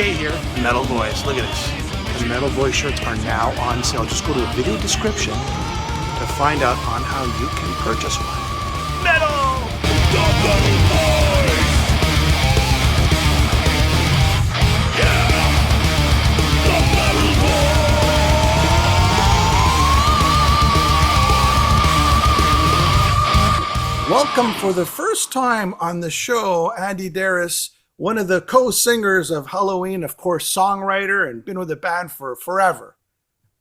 Kiske here, Metal Boys. Look at this. The Metal Boy shirts are now on sale. Just go to the video description to find out on how you can purchase one. Metal! The Metal Boys! Yeah! The Metal Boys! Welcome for the first time on the show, Andi Deris, one of the co-singers of Helloween, of course, songwriter, and been with the band for forever.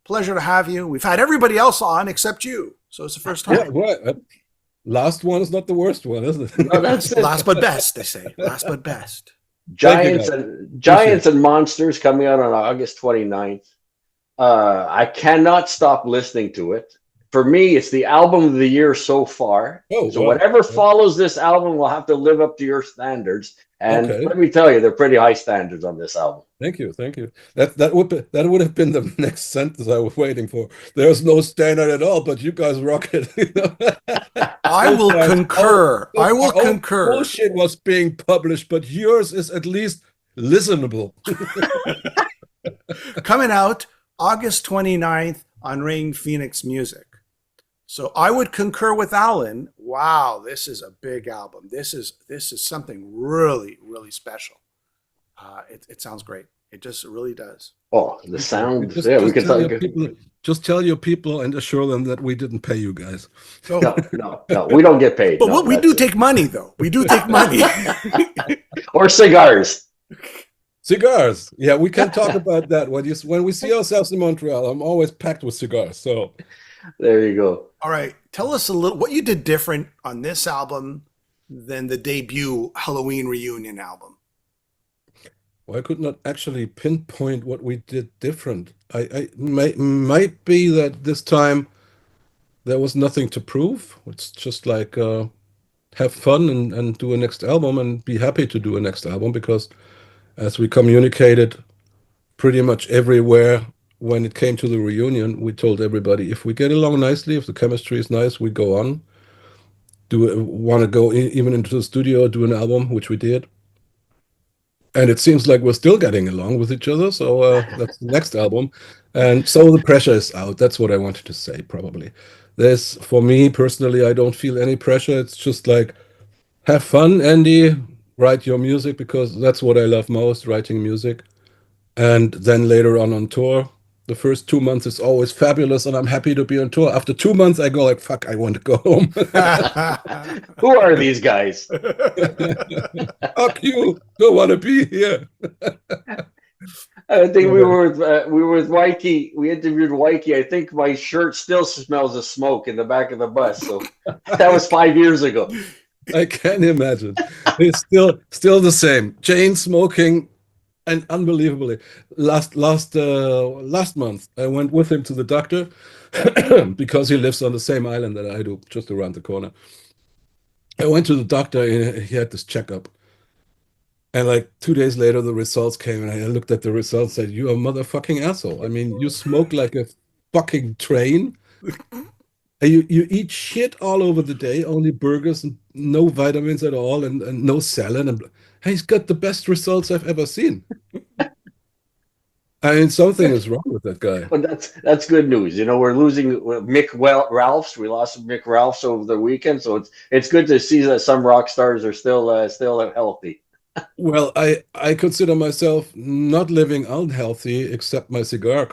Pleasure to have you. We've had everybody else on except you, so it's the first time. Yeah, well, last one is not the worst one, is it? No, that's last but best, they say. Last but best. Giants and Monsters coming out on August 29th. I cannot stop listening to it. For me, it's the album of the year so far. So whatever follows this album will have to live up to your standards. And let me tell you, they're pretty high standards on this album. Thank you. That would have been the next sentence I was waiting for. There's no standard at all, but you guys rock it. I will concur. I will concur. Bullshit was being published, but yours is at least listenable. Coming out August 29th on Ring Phoenix Music. So I would concur with Alan. Wow, this is a big album. This is something really, really special. It sounds great. It just really does. Oh, the sound. Just tell your people and assure them that we didn't pay you guys. So, no, we don't get paid. But we do take money, though. We do take money. Or cigars. Cigars. Yeah, we can talk about that. When we see ourselves in Montreal, I'm always packed with cigars. So there you go. All right. Tell us a little what you did different on this album than the debut Helloween reunion album. Well, I could not actually pinpoint what we did different. I might be that this time there was nothing to prove. It's just like have fun and do a next album and be happy to do a next album, because as we communicated pretty much everywhere when it came to the reunion, we told everybody, if we get along nicely, if the chemistry is nice, we go on. Want to go even into the studio, do an album, which we did. And it seems like we're still getting along with each other, so that's the next album. And so the pressure is out. That's what I wanted to say, probably. For me personally, I don't feel any pressure. It's just like, have fun, Andy. Write your music, because that's what I love most, writing music. And then later on tour, the first 2 months is always fabulous, and I'm happy to be on tour. After 2 months, I go like, fuck, I want to go home. Who are these guys? Fuck you, don't want to be here. I think we were with Waiki. We interviewed Waiki. I think my shirt still smells of smoke in the back of the bus. So that was 5 years ago. I can imagine. It's still the same. Chain smoking, and unbelievably, last month I went with him to the doctor because he lives on the same island that I do, just around the corner. I went to the doctor and he had this checkup. And like 2 days later, the results came, and I looked at the results and said, "You are a motherfucking asshole. I mean, you smoke like a fucking train. And you eat shit all over the day, only burgers and no vitamins at all, and no salad. And he's got the best results I've ever seen." I mean, something is wrong with that guy. Well, that's good news. You know, we're losing Mick Ralphs. We lost Mick Ralphs over the weekend, so it's good to see that some rock stars are still healthy. Well, I consider myself not living unhealthy, except my cigar.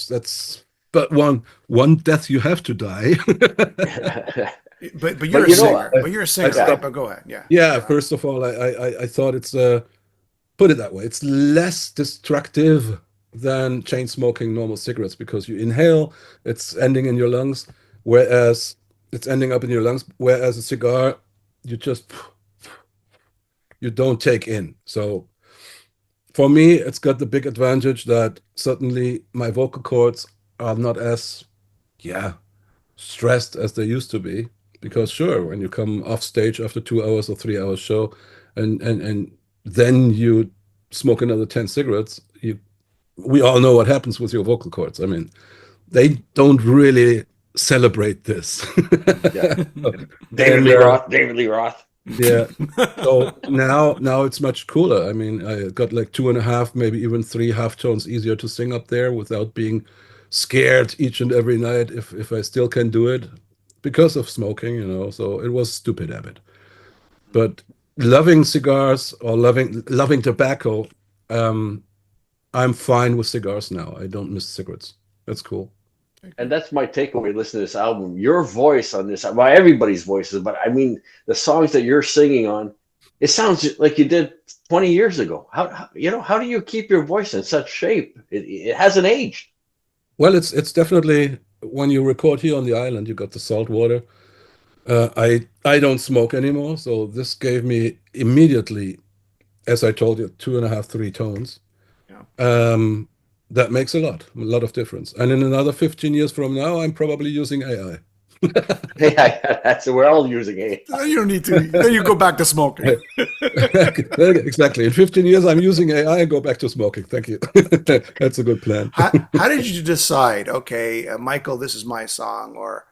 That's but one death you have to die. but you're a singer. But you're a singer. But go ahead. Yeah. Yeah. First of all, I thought it's put it that way. It's less destructive than chain smoking normal cigarettes, because you inhale, it's ending in your lungs, whereas it's ending up in your lungs. Whereas a cigar, you don't take in. So for me, it's got the big advantage that certainly my vocal cords are not as stressed as they used to be, because sure, when you come off stage after 2 hours or 3 hours show and then you smoke another 10 cigarettes, we all know what happens with your vocal cords. I mean, they don't really celebrate this. David Lee Roth. Yeah. So now it's much cooler. I mean, I got like 2.5, maybe even 3 half tones easier to sing up there without being scared each and every night if I still can do it because of smoking, you know. So it was stupid habit. But loving cigars or loving tobacco, I'm fine with cigars now. I don't miss cigarettes. That's cool. And that's my takeaway listening to this album. Your voice on this, well, everybody's voices, but I mean, the songs that you're singing on, it sounds like you did 20 years ago. How how do you keep your voice in such shape? It hasn't aged. Well, it's definitely when you record here on the island, you got the salt water. I don't smoke anymore, so this gave me immediately, as I told you, 2.5, 3 tones. Yeah. That makes a lot of difference. And in another 15 years from now, I'm probably using AI. Yeah, that's we're all using it. You don't need to. Then you go back to smoking. Exactly. In 15 years, I'm using AI and go back to smoking. Thank you. That's a good plan. How did you decide? Okay, Michael, this is my song, or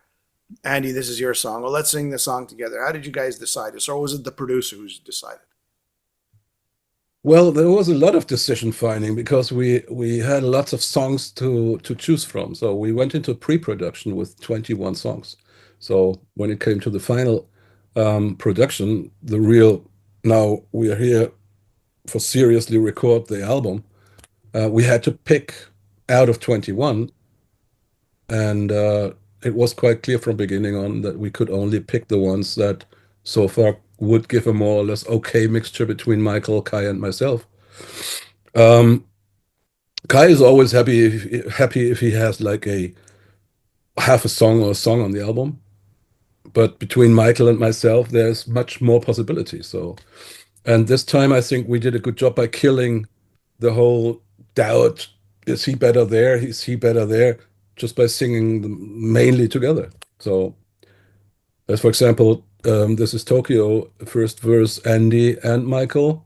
Andy, this is your song. Well, let's sing the song together. How did you guys decide this, or was it the producer who's decided? Well, there was a lot of decision finding because we had lots of songs to choose from. So we went into pre-production with 21 songs. So when it came to the final production, now we are here for seriously record the album. We had to pick out of 21, and it was quite clear from beginning on that we could only pick the ones that so far would give a more or less okay mixture between Michael, Kai, and myself. Kai is always happy if he has like a half a song or a song on the album. But between Michael and myself, there's much more possibility. So, and this time I think we did a good job by killing the whole doubt. Is he better there? Is he better there? Just by singing them mainly together. So, as for example, this is Tokyo, first verse, Andy and Michael.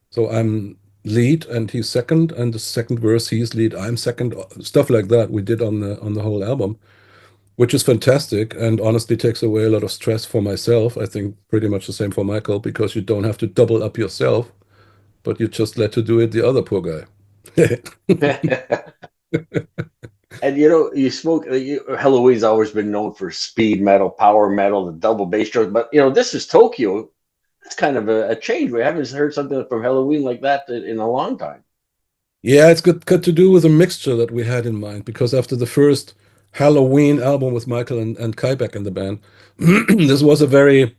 So I'm lead and he's second, and the second verse he's lead, I'm second. Stuff like that we did on the whole album, which is fantastic and honestly takes away a lot of stress for myself. I think pretty much the same for Michael, because you don't have to double up yourself, but you just let to do it the other poor guy. And you smoke. Helloween's always been known for speed metal, power metal, the double bass drums. But this is Tokyo. That's kind of a change. We haven't heard something from Helloween like that in a long time. Yeah, it's got to do with a mixture that we had in mind, because after the first Helloween album with Michael and Kai back in the band, this was a very,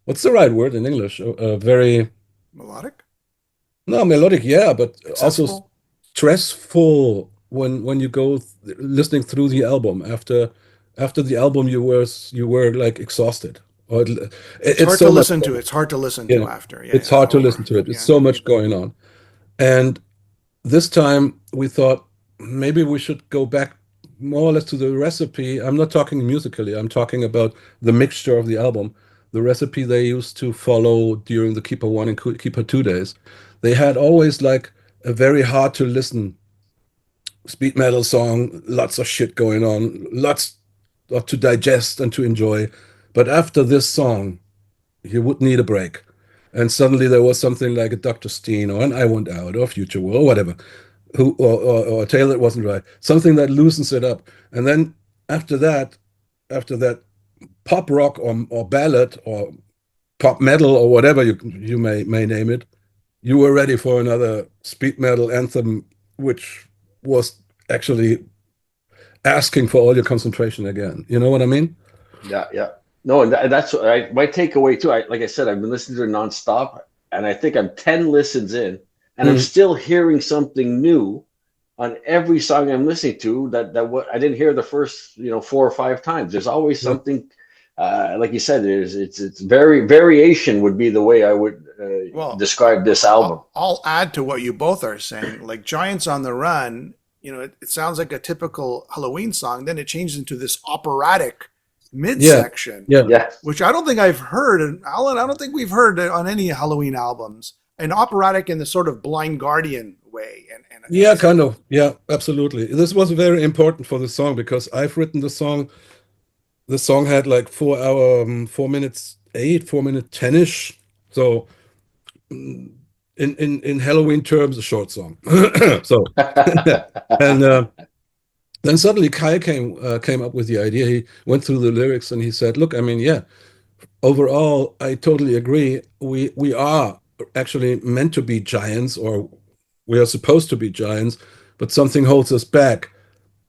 what's the right word in English? A very melodic. No, melodic, yeah, but Successful? also stressful when you go listening through the album. After the album, you were like exhausted. Or it's hard so to listen much, to. It's hard to listen to after. Yeah, it's hard to over. listen to it. It's so much going on. And this time we thought maybe we should go back more or less to the recipe. I'm not talking musically. I'm talking about the mixture of the album, the recipe they used to follow during the Keeper 1 and Keeper 2 days. They had always like a very hard to listen speed metal song, lots of shit going on, lots to digest and to enjoy. But after this song, you would need a break. And suddenly there was something like a Dr. Steen or an I Want Out or Future War or whatever, or a tale that wasn't right, something that loosens it up. And then after that pop rock or ballad or pop metal or whatever you may name it, you were ready for another speed metal anthem, which was actually asking for all your concentration again. You know what I mean? Yeah. No, and that's my takeaway too. Like I said, I've been listening to it nonstop, and I think I'm 10 listens in, and I'm still hearing something new on every song I'm listening to that what I didn't hear the first 4 or 5 times. There's always something, like you said. It's very variation would be the way I would describe this album. I'll add to what you both are saying. Like Giants on the Run, it sounds like a typical Helloween song. Then it changes into this operatic midsection, which I don't think I've heard. And Alan, I don't think we've heard on any Helloween albums. An operatic in the sort of Blind Guardian way. And kind of. Yeah, absolutely. This was very important for the song because I've written the song. The song had like 4 minutes 8, 4-minute 10-ish. So in Halloween terms, a short song. So and then suddenly Kai came up with the idea. He went through the lyrics and he said, "Look, I mean, yeah, overall, I totally agree. We are actually meant to be giants, or we are supposed to be giants, but something holds us back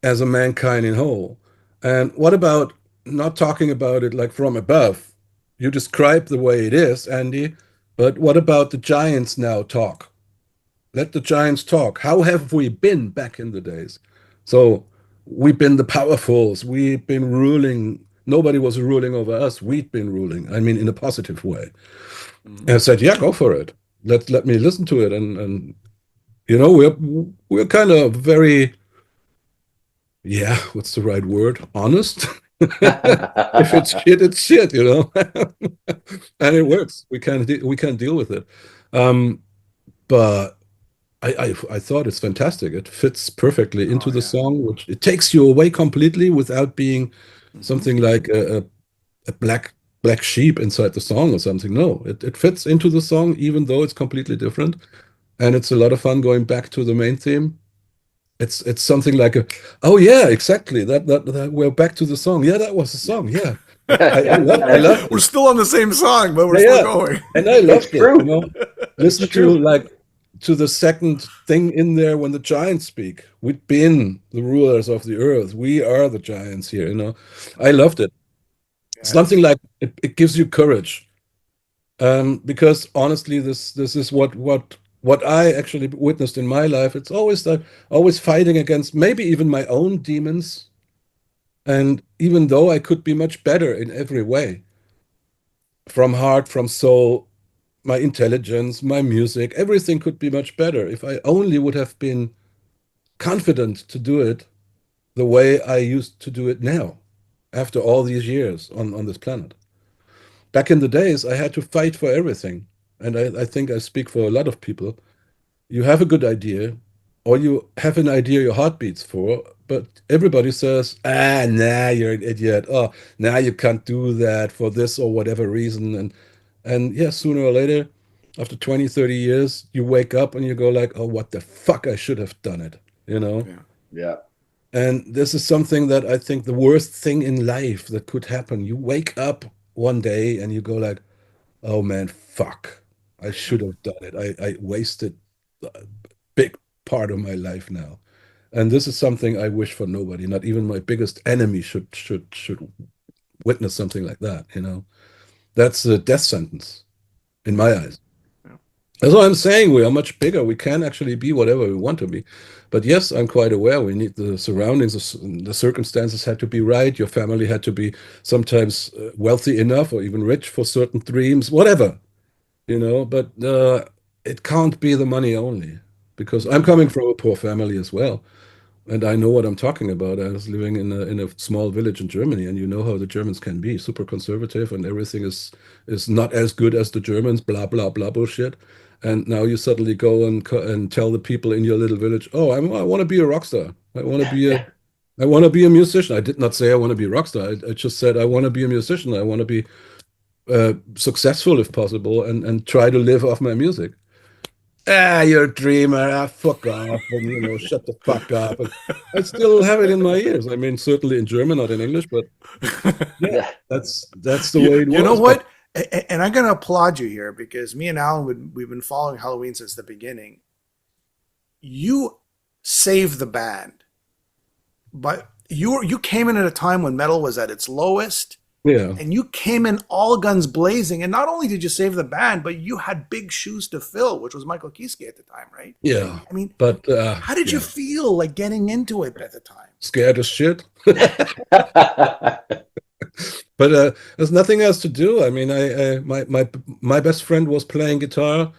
as a mankind in whole. And what about not talking about it like from above? You describe the way it is, Andy, but what about the giants now talk? Let the giants talk. How have we been back in the days? So we've been the powerfuls. We've been ruling. Nobody was ruling over us. We've been ruling. I mean, in a positive way." And I said, "Yeah, go for it. Let me listen to it." And you know, we're kind of very, yeah, what's the right word? Honest. If it's shit, it's shit, you know. And it works. We can deal with it. But I thought it's fantastic. It fits perfectly into the song, which it takes you away completely without being something like a black sheep inside the song or something. No, it fits into the song, even though it's completely different. And it's a lot of fun going back to the main theme. It's something like oh yeah, exactly. That we're back to the song. Yeah, that was the song. Yeah. I love We're still on the same song, but we're still going. And I loved it, you know. Listen to the second thing in there when the giants speak. We've been the rulers of the earth. We are the giants here, you know. I loved it. Yes. Something like it gives you courage. Because honestly, this is what I actually witnessed in my life. It's always fighting against maybe even my own demons. And even though I could be much better in every way, from heart, from soul, my intelligence, my music, everything could be much better if I only would have been confident to do it the way I used to do it now, after all these years on this planet. Back in the days, I had to fight for everything. And I think I speak for a lot of people. You have a good idea, or you have an idea your heart beats for, but everybody says, nah, you're an idiot. Oh, nah, you can't do that for this or whatever reason. And yeah, sooner or later, after 20, 30 years, you wake up and you go like, oh, what the fuck, I should have done it, you know? Yeah. And this is something that I think the worst thing in life that could happen. You wake up one day and you go like, oh man, fuck, I should have done it. I wasted a big part of my life now. And this is something I wish for nobody, not even my biggest enemy should witness something like that, you know. That's a death sentence in my eyes. That's what I'm saying. We are much bigger. We can actually be whatever we want to be. But yes, I'm quite aware we need the surroundings, the circumstances had to be right. Your family had to be sometimes wealthy enough or even rich for certain dreams, whatever, you know. But it can't be the money only, because I'm coming from a poor family as well. And I know what I'm talking about. I was living in a small village in Germany, and you know how the Germans can be, super conservative, and everything is not as good as the Germans, blah blah blah bullshit. And now you suddenly go and tell the people in your little village, "Oh, I want to be a rock star. I want to be a musician." I did not say I want to be a rock star. I just said I want to be a musician. I want to be successful if possible, and try to live off my music. You're a dreamer, fuck off, and you know, shut the fuck up. And I still have it in my ears. I mean, certainly in German, not in English, but yeah, that's the way it was. You know what? And I'm going to applaud you here, because me and Alan, we've been following Helloween since the beginning. You saved the band, but you came in at a time when metal was at its lowest. Yeah. And you came in all guns blazing. And not only did you save the band, but you had big shoes to fill, which was Michael Kiske at the time, right? Yeah. I mean, but how did you feel like getting into it at the time? Scared as shit. But there's nothing else to do. I mean, my best friend was playing guitar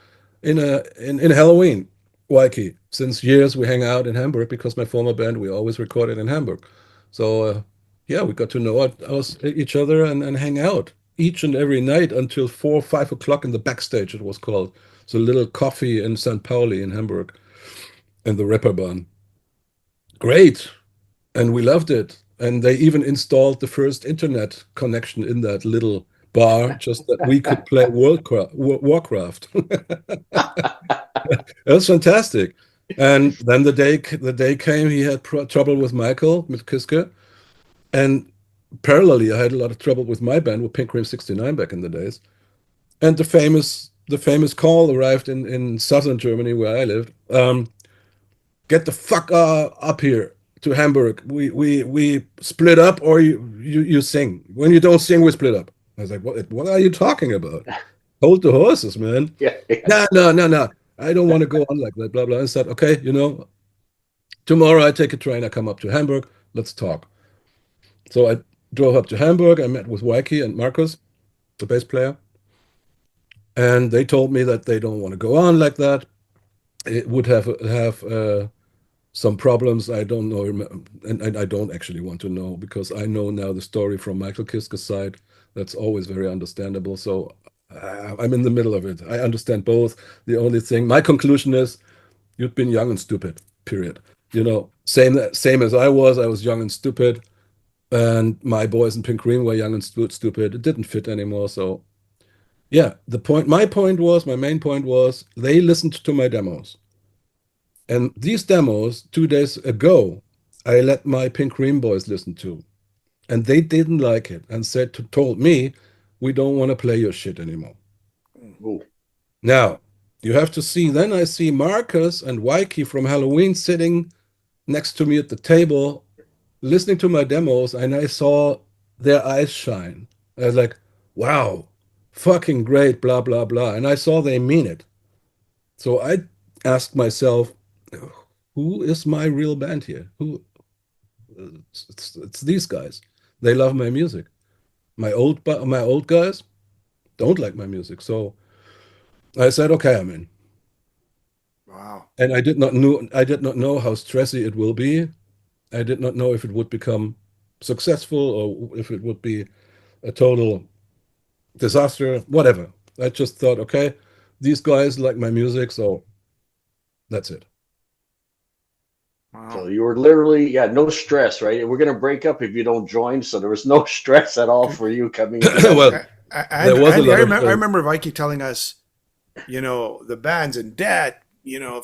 in Helloween, Waikiki. Since years we hang out in Hamburg, because my former band, we always recorded in Hamburg. So yeah, we got to know each other and hang out each and every night until 4 or 5 o'clock in the backstage, it was called. It's a little coffee in St. Pauli in Hamburg, in the Reeperbahn. Great. And we loved it. And they even installed the first internet connection in that little bar, just that we could play Warcraft. It was fantastic. And then the day came, he had trouble with Kiske, and parallelly, I had a lot of trouble with my band, with Pink Cream 69 back in the days. And the famous call arrived in southern Germany, where I lived. Get the fuck up here to Hamburg. We split up, or you sing. When you don't sing, we split up. I was like, what are you talking about? Hold the horses, man. No. I don't want to go on like that, blah, blah. I said, okay, tomorrow I take a train, I come up to Hamburg, let's talk. So I drove up to Hamburg, I met with Waiki and Marcus, the bass player, and they told me that they don't want to go on like that. It would have some problems. I don't know, and I don't actually want to know, because I know now the story from Michael Kiske's side. That's always very understandable. So I'm in the middle of it. I understand both. The only thing, my conclusion is, you've been young and stupid, period. Same as I was young and stupid, and my boys in Pink Cream were young and stupid. It didn't fit anymore. So yeah, my main point was, they listened to my demos. And these demos, 2 days ago, I let my Pink Cream boys listen to. And they didn't like it, and told me, we don't want to play your shit anymore. Ooh. Now, you have to see, then I see Marcus and Waiki from Helloween sitting next to me at the table, listening to my demos, and I saw their eyes shine. I was like, wow, fucking great, blah, blah, blah. And I saw they mean it. So I asked myself, who is my real band here? It's these guys. They love my music. My old guys don't like my music. So I said, okay, I'm in. Wow. And I did not know how stressy it will be. I did not know if it would become successful or if it would be a total disaster, whatever. I just thought, okay, these guys like my music, so that's it. Wow. So you were literally, no stress, right? We're going to break up if you don't join. So there was no stress at all for you coming in. Well, I remember Waiki telling us, the band's in debt,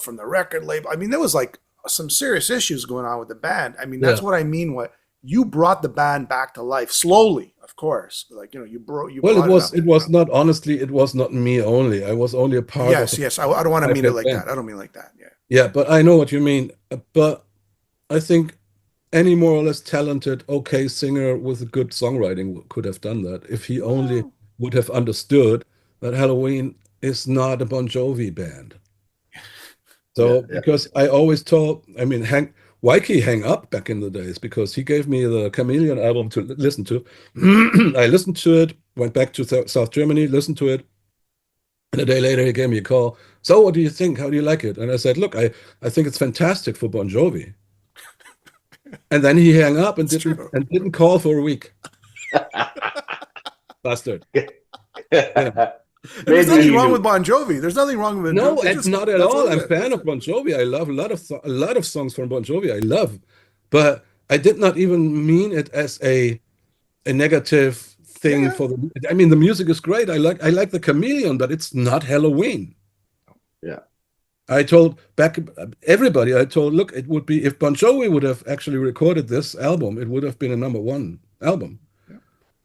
from the record label. I mean, there was like some serious issues going on with the band. I mean, that's what I mean. What you brought the band back to life slowly, of course. Like, you brought. Well, it was not, honestly, it was not me only. I was only a part of. Yes. I don't want to mean it like that. I don't mean like that. Yeah. Yeah, but I know what you mean. But I think any more or less talented, okay singer with good songwriting could have done that if he only would have understood that Helloween is not a Bon Jovi band. So because I always told, Waiki hang up back in the days, because he gave me the Chameleon album to listen to. I listened to it, went back to South Germany, listened to it. And a day later, he gave me a call. So what do you think? How do you like it? And I said, look, I think it's fantastic for Bon Jovi. And then he hung up and didn't call for a week. Bastard. Yeah. There's nothing wrong with Bon Jovi. There's nothing wrong with Bon Jovi. No, it's not at all. I'm a fan of Bon Jovi. I love a lot of songs from Bon Jovi. I love, but I did not even mean it as a negative thing for the. I mean, the music is great. I like the Chameleon, but it's not Helloween. Yeah. I told everybody, look, it would be, if Bon Jovi would have actually recorded this album, it would have been a #1 album. Yeah.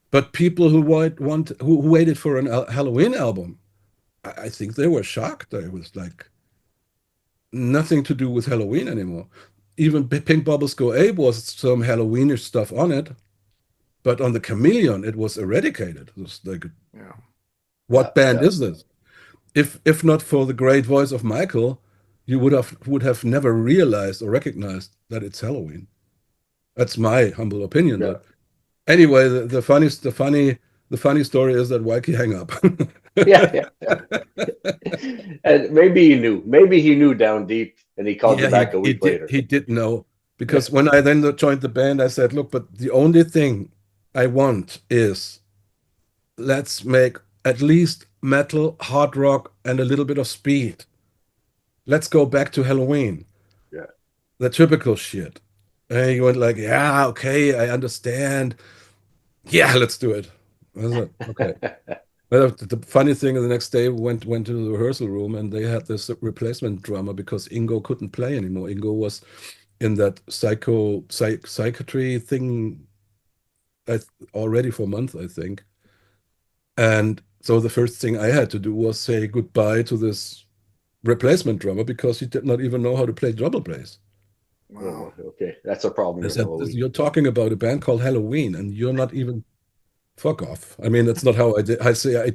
But people who waited for an Helloween album, I think they were shocked. It was like nothing to do with Helloween anymore. Even Pink Bubbles Go Ape was some Halloweenish stuff on it, but on the Chameleon, it was eradicated. It was like, what band is this? If not for the great voice of Michael, you would have never realized or recognized that it's Helloween. That's my humble opinion. Yeah. But anyway, the funny story is that Waiki hang up. yeah. And maybe he knew down deep, and he called you back a week later. He did know, because when I then joined the band, I said, look, but the only thing I want is, let's make at least metal, hard rock, and a little bit of speed. Let's go back to Helloween. Yeah. The typical shit. And he went like, yeah, okay, I understand. Yeah, let's do it. Was it? Okay. But the funny thing is, the next day we went to the rehearsal room and they had this replacement drummer because Ingo couldn't play anymore. Ingo was in that psychiatry thing already for a month, I think. And so the first thing I had to do was say goodbye to this replacement drummer because he did not even know how to play double bass. Wow. Oh, okay, that's a problem. I said, you're talking about a band called Helloween, and you're not even. Fuck off. I mean, that's not how I did. I say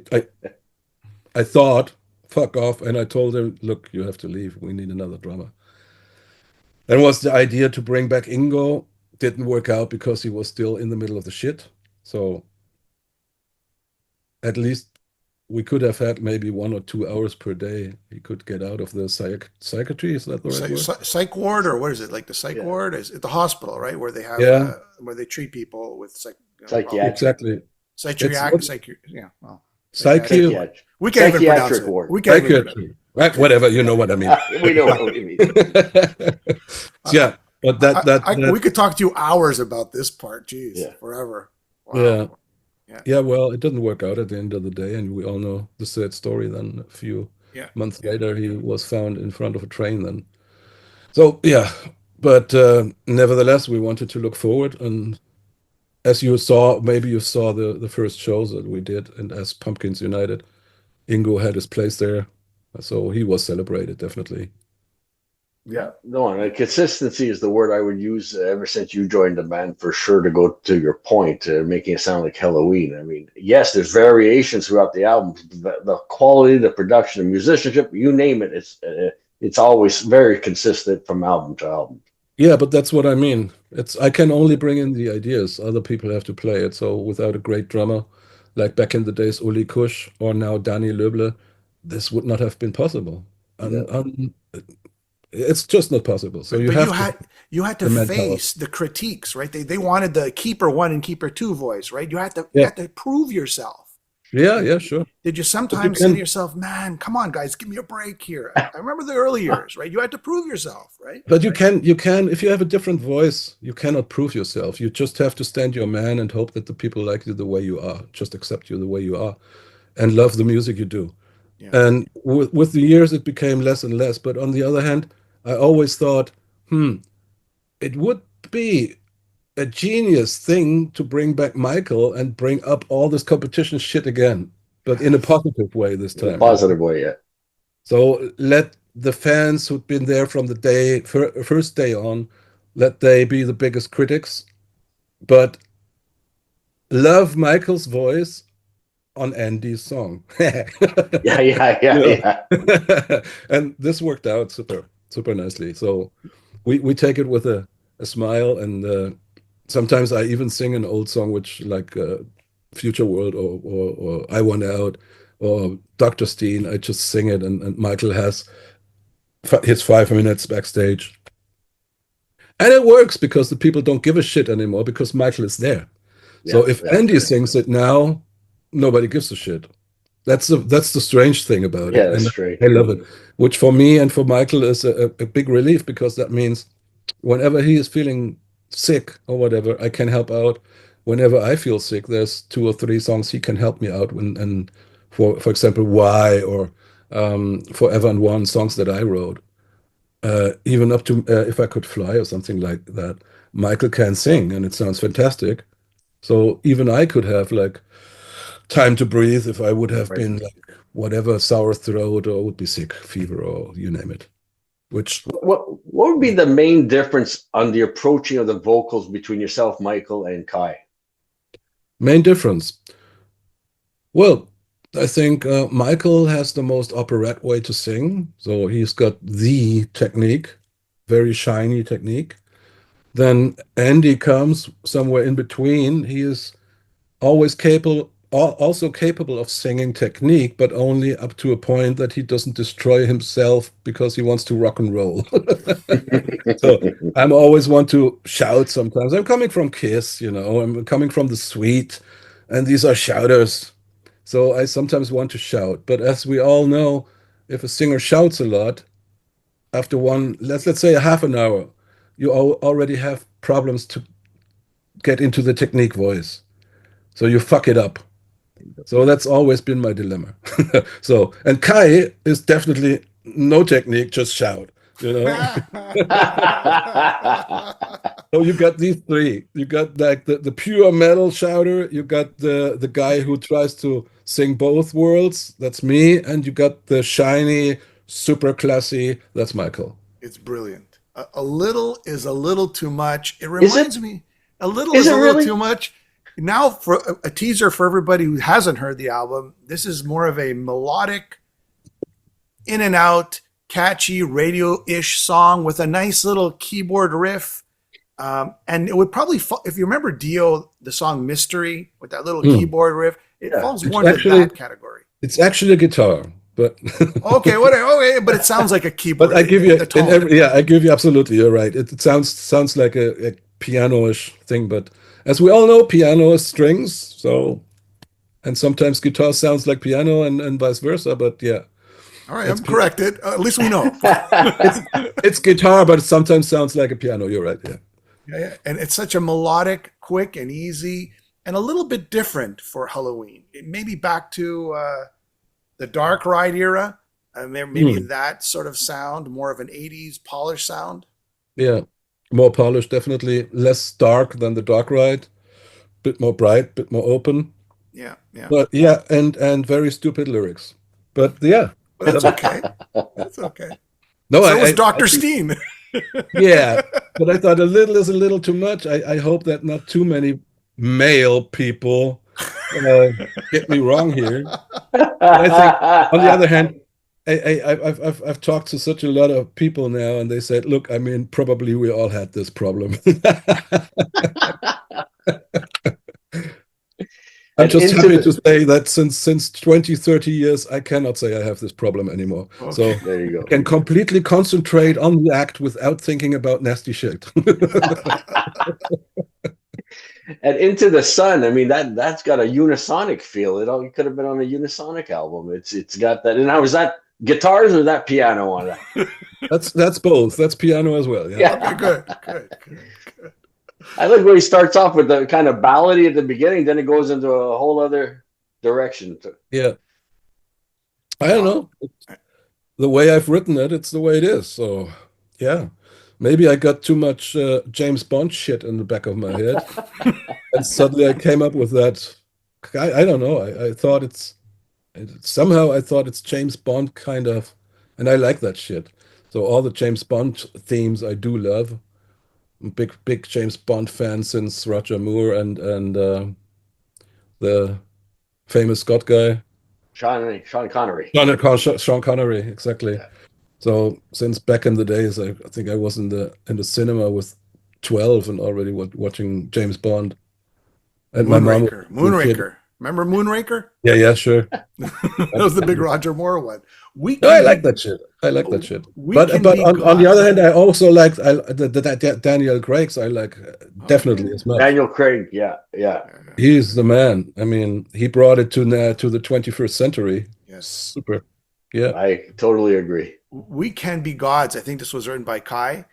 I thought fuck off, and I told him, look, you have to leave. We need another drummer. And was the idea to bring back Ingo. Didn't work out because he was still in the middle of the shit. So at least we could have had maybe 1 or 2 hours per day. He could get out of the psychiatry. Is that the right word? Psych ward, or what is it? Like the psych ward is at the hospital, right? Where they have where they treat people with psychiatric. Exactly. Psychiatric. Yeah. Well. Psychiatric. We can't even pronounce it. Ward. We can't even right, whatever, you know what I mean. We know what you mean. Yeah, but that we could talk to you hours about this part. Jeez, forever. Wow. Yeah. Well, it didn't work out at the end of the day, and we all know the sad story. Then a few months later, he was found in front of a train. Then, so yeah, but nevertheless, we wanted to look forward, and as you saw, maybe you saw the first shows that we did, and as Pumpkins United, Ingo had his place there, so he was celebrated definitely. Yeah, no, and consistency is the word I would use ever since you joined the band, for sure, to go to your point, making it sound like Helloween. I mean, yes, there's variations throughout the album, but the quality, the production, the musicianship, you name it, it's always very consistent from album to album. Yeah, but that's what I mean. I can only bring in the ideas. Other people have to play it. So without a great drummer, like back in the days, Uli Kusch or now Danny Löble, this would not have been possible. It's just not possible. So you had to face the critiques, right? They wanted the keeper 1 and keeper 2 voice, right? You had to prove yourself. Yeah, sure. Did you sometimes say to yourself, man, come on, guys, give me a break here? I remember the early years, right? You had to prove yourself, right? But you can, if you have a different voice, you cannot prove yourself. You just have to stand your man and hope that the people like you the way you are, just accept you the way you are, and love the music you do. Yeah. And with the years, it became less and less. But on the other hand, I always thought, it would be a genius thing to bring back Michael and bring up all this competition shit again, but in a positive way this time. In a positive way, yeah. So let the fans who've been there from the first day on, let they be the biggest critics, but love Michael's voice on Andy's song. Yeah. And this worked out super nicely. So we take it with a smile, and sometimes I even sing an old song, which like Future World or I Want Out or Dr. Steen. I just sing it, and Michael has his 5 minutes backstage. And it works because the people don't give a shit anymore because Michael is there. So if Andy sings it now, nobody gives a shit. That's the strange thing about it. Yeah, that's strange. I love it. Which for me and for Michael is a big relief, because that means whenever he is feeling sick or whatever, I can help out. Whenever I feel sick, there's 2 or 3 songs he can help me out. And for example, Why or Forever and One, songs that I wrote, even up to If I Could Fly or something like that, Michael can sing and it sounds fantastic. So even I could have like Time to Breathe if I would have been like whatever, sore throat, or would be sick, fever, or you name it. What would be the main difference on the approaching of the vocals between yourself, Michael, and Kai? Main difference? Well, I think Michael has the most operette way to sing. So he's got the technique, very shiny technique. Then Andy comes somewhere in between. He is always also capable of singing technique, but only up to a point that he doesn't destroy himself because he wants to rock and roll. So I'm always want to shout sometimes. I'm coming from Kiss, I'm coming from the Sweet, and these are shouters. So I sometimes want to shout. But as we all know, if a singer shouts a lot, after let's say a half an hour, you already have problems to get into the technique voice. So you fuck it up. So that's always been my dilemma. So, and Kai is definitely no technique, just shout, you know? So you got these three. You got like the pure metal shouter, you got the guy who tries to sing both worlds, that's me, and you got the shiny, super classy, that's Michael. It's brilliant. A little is a little too much. It reminds me, a little is a little really? too much. Now, for a teaser for everybody who hasn't heard the album, this is more of a melodic, in and out, catchy, radio-ish song with a nice little keyboard riff. And it would probably, if you remember Dio, the song Mystery, with that little keyboard riff, it falls more into that category. It's actually a guitar, but okay, whatever. Okay, but it sounds like a keyboard. But I give you, I give you absolutely. You're right. It sounds like a piano-ish thing, but as we all know, piano is strings. So, and sometimes guitar sounds like piano, and vice versa. But yeah. All right, I'm corrected. At least we know. it's guitar, but it sometimes sounds like a piano. You're right. Yeah. Yeah, and it's such a melodic, quick, and easy, and a little bit different for Helloween. It may be back to the Dark Ride era, maybe that sort of sound, more of an 80s polished sound. Yeah, more polished, definitely. Less dark than the Dark Ride. Bit more bright, bit more open. Yeah, yeah. But yeah, and very stupid lyrics. But yeah. But that's okay. That's okay. No, so was Dr. Steen. Yeah, but I thought a little is a little too much. I hope that not too many male people get me wrong here. But I think, on the other hand, I've talked to such a lot of people now, and they said, "Look, I mean, probably we all had this problem." I'm just happy to say that since 20, 30 years, I cannot say I have this problem anymore. Okay, so there you go. I can completely concentrate on the act without thinking about nasty shit. And Into the Sun, I mean, that's got a unisonic feel. It could have been on a unisonic album. It's got that. And now, is that guitars or that piano on that? That's both. That's piano as well. Yeah. Okay, good. I like when he starts off with the kind of ballady at the beginning, then it goes into a whole other direction. Yeah. I don't know. The way I've written it, it's the way it is. So, yeah. Maybe I got too much James Bond shit in the back of my head. And suddenly I came up with that. I don't know. I thought somehow I thought it's James Bond kind of, and I like that shit. So all the James Bond themes I do love. Big James Bond fan since Roger Moore and the famous Scott guy, Sean Connery. Sean Connery, exactly. Yeah. So since back in the days, I think I was in the cinema with 12 and already watching James Bond. And Moonraker. Remember Moonraker? Yeah, sure. That was the big Roger Moore one. I like that shit. But on the other hand, I also like the Daniel Craig's. I like definitely as much. Daniel Craig, yeah. He's the man. I mean, he brought it to the 21st century. Yes, super. Yeah, I totally agree. We Can Be Gods. I think this was written by Kai.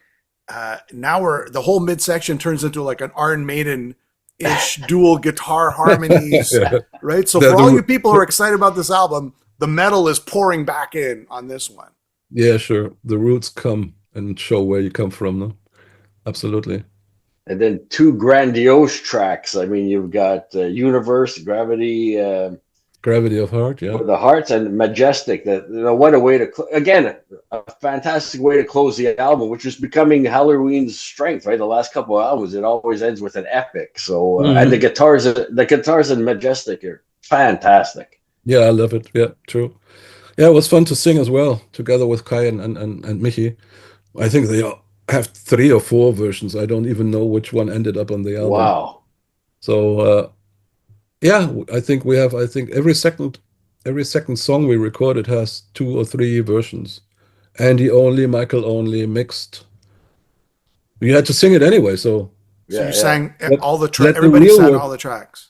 Now the whole midsection turns into like an Iron Maiden-ish dual guitar harmonies, right? So for all you people who are excited about this album, the metal is pouring back in on this one. Yeah, sure. The roots come and show where you come from, no? Absolutely. And then two grandiose tracks. I mean, you've got Universe, Gravity of Heart, yeah. The Hearts, and Majestic. What a way to again, a fantastic way to close the album, which is becoming Helloween's strength, right? The last couple of albums, it always ends with an epic. So and the guitars in Majestic are fantastic. Yeah, I love it. Yeah, true. Yeah, it was fun to sing as well, together with Kai and Michi. I think they have 3 or 4 versions. I don't even know which one ended up on the album. Wow. So yeah, I think every second song we recorded has 2 or 3 versions. Andy only, Michael only, mixed. You had to sing it anyway, so you sang all the tracks. Everybody sang all the tracks.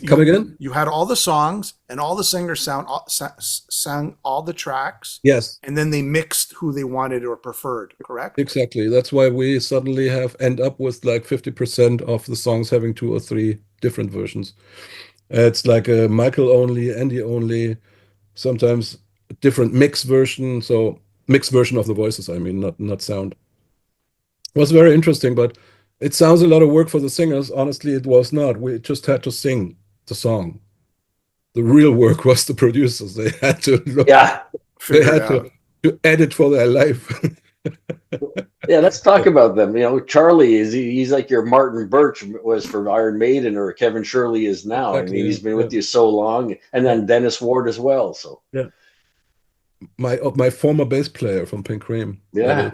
Come again? You had all the songs, and all the singers sang all the tracks. Yes. And then they mixed who they wanted or preferred, correct? Exactly. That's why we suddenly end up with like 50% of the songs having 2 or 3 different versions. It's like a Michael only, Andy only, sometimes different mix version. So mixed version of the voices, I mean, not sound. It was very interesting, but it sounds a lot of work for the singers. Honestly, it was not. We just had to sing the song. The real work was the producers. They had to look, Yeah. they had to edit for their life. Yeah, let's talk about them. You know, Charlie he's like your Martin Birch was for Iron Maiden, or Kevin Shirley is now. Exactly, I mean, he's been with you so long, and then Dennis Ward as well. So yeah, my former bass player from Pink Cream. Yeah.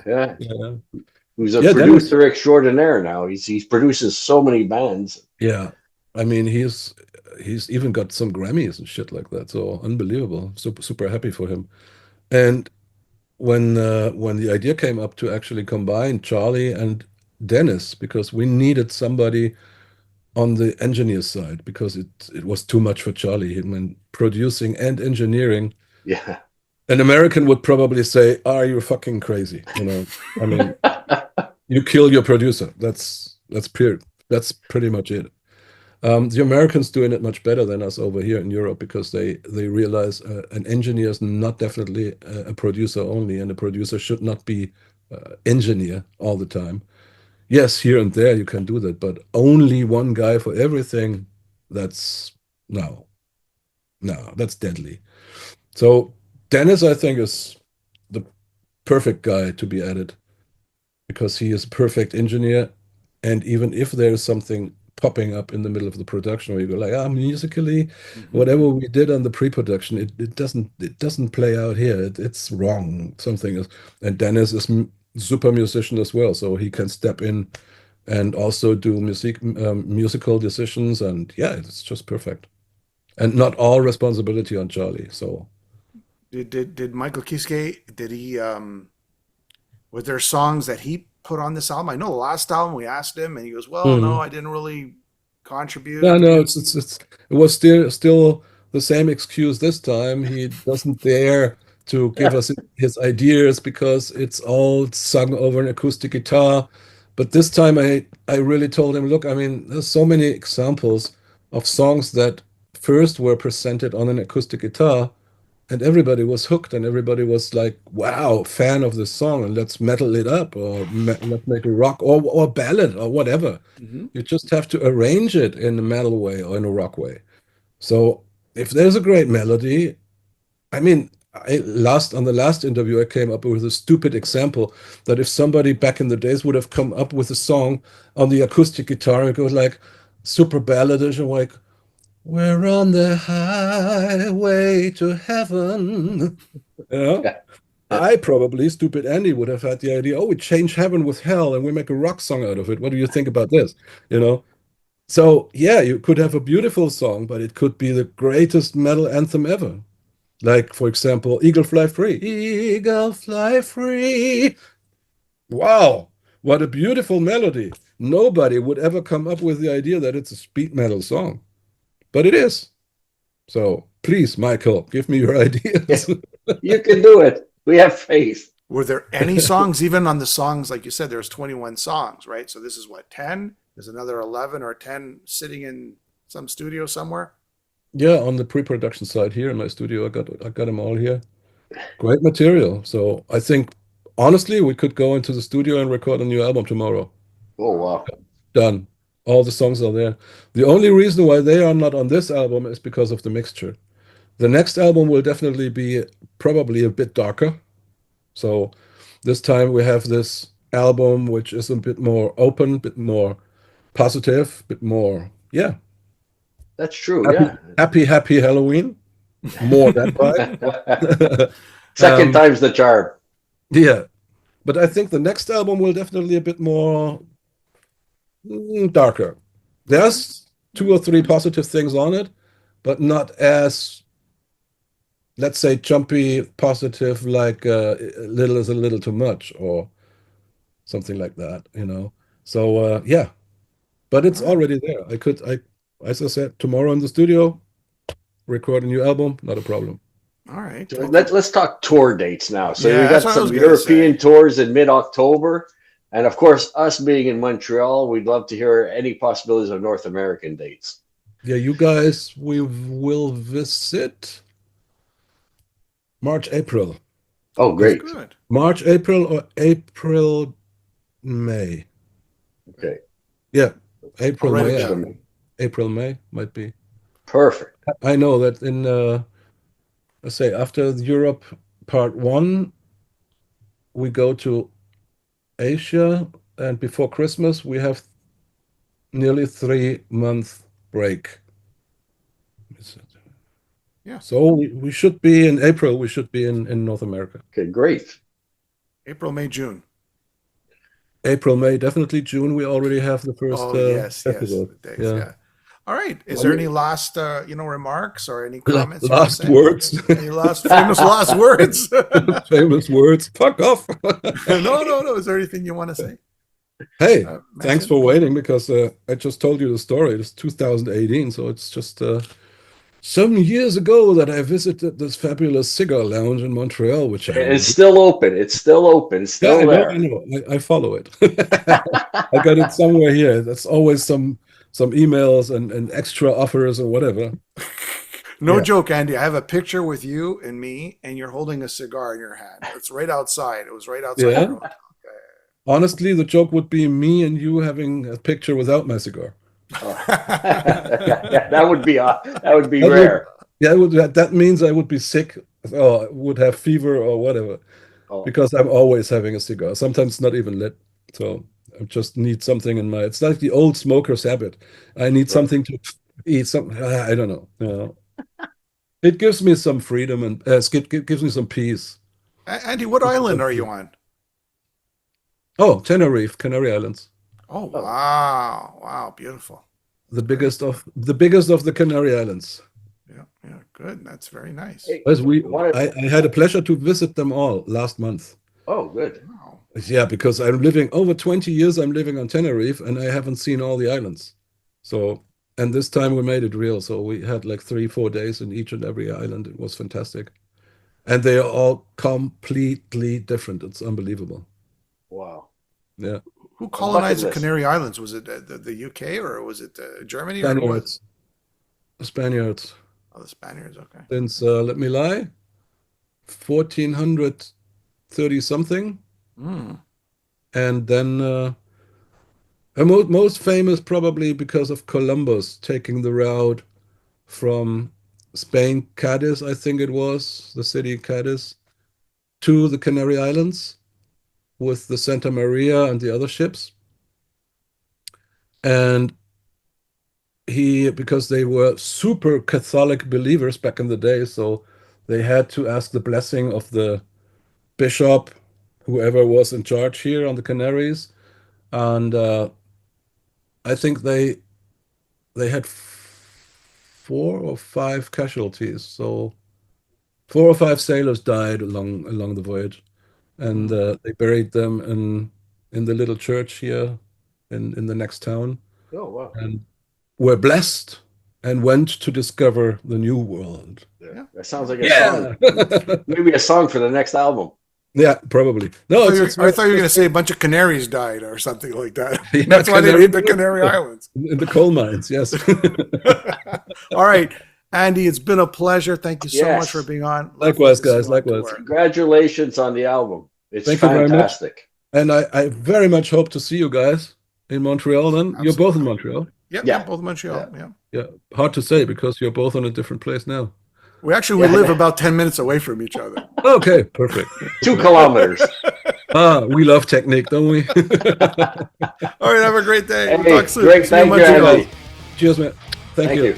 Who's a Dennis, producer extraordinaire now. He produces so many bands. Yeah, I mean he's even got some Grammys and shit like that. So unbelievable. Super happy for him. And when the idea came up to actually combine Charlie and Dennis, because we needed somebody on the engineer side, because it was too much for Charlie. I mean, producing and engineering. Yeah. An American would probably say, "Are you fucking crazy?" You know, I mean, you kill your producer. That's pretty much it. The Americans doing it much better than us over here in Europe, because they realize an engineer is not definitely a producer only, and a producer should not be engineer all the time. Yes, here and there you can do that, but only one guy for everything, that's that's deadly. So Dennis, I think, is the perfect guy to be added, because he is a perfect engineer. And even if there is something popping up in the middle of the production where you go like, musically, whatever we did on the pre-production, it doesn't play out here. It's wrong. Something is, and Dennis is super musician as well, so he can step in and also do musical decisions, and yeah, it's just perfect. And not all responsibility on Charlie. So did Michael Kiske, did he were there songs that he put on this album? I know the last album we asked him and he goes, well, no, I didn't really contribute. No, it was still the same excuse this time. He doesn't dare to give us his ideas because it's all sung over an acoustic guitar. But this time I really told him, look, I mean, there's so many examples of songs that first were presented on an acoustic guitar, and everybody was hooked, and everybody was like, wow, fan of this song, and let's metal it up, or let's make a rock or ballad or whatever. You just have to arrange it in a metal way or in a rock way. So if there's a great melody, I mean, on the last interview, I came up with a stupid example that if somebody back in the days would have come up with a song on the acoustic guitar and it goes like super balladish and like, we're on the highway to heaven. I probably, stupid Andy, would have had the idea, we change heaven with hell and we make a rock song out of it. What do you think about this? So yeah, you could have a beautiful song, but it could be the greatest metal anthem ever. Like, for example, Eagle Fly Free. Eagle Fly Free. Wow, what a beautiful melody. Nobody would ever come up with the idea that it's a speed metal song. But it is. So please, Michael, give me your ideas. You can do it. We have faith. Were there any songs, even on the songs, like you said, there's 21 songs, right? So this is what, 10? There's another 11 or 10 sitting in some studio somewhere? Yeah, on the pre-production side here in my studio, I got them all here. Great material. So I think, honestly, we could go into the studio and record a new album tomorrow. Oh, wow. Done. All the songs are there. The only reason why they are not on this album is because of the mixture. The next album will definitely be probably a bit darker. So this time we have this album which is a bit more open, a bit more positive, a bit more, yeah. That's true, Happy Halloween. More that vibe. Second time's the charm. Yeah. But I think the next album will definitely a bit more darker. There's 2 or 3 positive things on it, but not as, let's say, jumpy positive, like little is a little too much or something like that, So yeah, but it's already there. As I said, tomorrow in the studio, record a new album, not a problem. All right. So let's talk tour dates now. So you got some European tours in mid-October. And of course, us being in Montreal, we'd love to hear any possibilities of North American dates. Yeah, you guys, we will visit March, April. Oh, great. Good. March, April, or April, May. Okay. Yeah, April, I'll write it May. down. April, May might be. Perfect. I know that in, let's say, after Europe part 1, we go to Asia, and before Christmas, we have nearly 3-month break. Yeah. So we should be in April, we should be in North America. Okay, great. April, May, June. April, May, definitely June. We already have the first festival. Days, Yeah. yeah. All right. Is there any last, remarks or any comments? Last words. Any famous last words? Famous words. Fuck off. No. Is there anything you want to say? Hey, thanks for waiting, because I just told you the story. It's 2018, so it's just some years ago that I visited this fabulous cigar lounge in Montreal, which it's still open. It's still open. It's still there. I know. I follow it. I got it somewhere here. That's always some emails and extra offers or whatever. No joke, Andy. I have a picture with you and me, and you're holding a cigar in your hand. It's right outside. It was right outside. Yeah. Honestly, the joke would be me and you having a picture without my cigar. Oh. that would be rare. That means I would be sick, or would have fever or whatever, because I'm always having a cigar. Sometimes not even lit. So I just need something in my. It's like the old smoker's habit. I need something to eat. Something. I don't know. It gives me some freedom, and gives me some peace. Andy, what island are you on? Oh, Tenerife, Canary Islands. Oh wow! Wow, beautiful. The biggest of the Canary Islands. Yeah, good. That's very nice. As I had a pleasure to visit them all last month. Oh, good. Wow. Yeah, because I'm living over 20 years. I'm living on Tenerife, and I haven't seen all the islands. So, and this time we made it real. So we had like 3-4 days in each and every island. It was fantastic, and they are all completely different. It's unbelievable. Wow. Yeah. Who colonized the Canary Islands? Was it the UK or was it Germany? Spaniards. The Spaniards. Oh, the Spaniards. Okay. Since let me lie, 1430 something, and then most famous probably because of Columbus taking the route from Spain, Cadiz, I think it was the city Cadiz, to the Canary Islands with the Santa Maria and the other ships. And because they were super Catholic believers back in the day, so they had to ask the blessing of the bishop, whoever was in charge here on the Canaries. And I think they had 4 or 5 casualties. So 4 or 5 sailors died along the voyage. And they buried them in the little church here in the next town. Oh, wow. And were blessed and went to discover the new world. Yeah. That sounds like a song. Maybe a song for the next album. Yeah, probably. No, I thought you were going to say a bunch of canaries died or something like that. Yeah, That's why they named the Canary Islands. In the coal mines, yes. All right. Andy, it's been a pleasure. Thank you so much for being on. Likewise, guys. Likewise. Congratulations on the album. It's Thank you very much. fantastic. And I very much hope to see you guys in Montreal then. Absolutely. You're both in Montreal. Yeah, both in Montreal. Yeah. Hard to say because you're both on a different place now. We live about 10 minutes away from each other. Okay, perfect. 2 kilometers. We love technique, don't we? All right, have a great day. Hey, we'll talk soon. Great, thank you, Andy. Cheers, man. Thank you.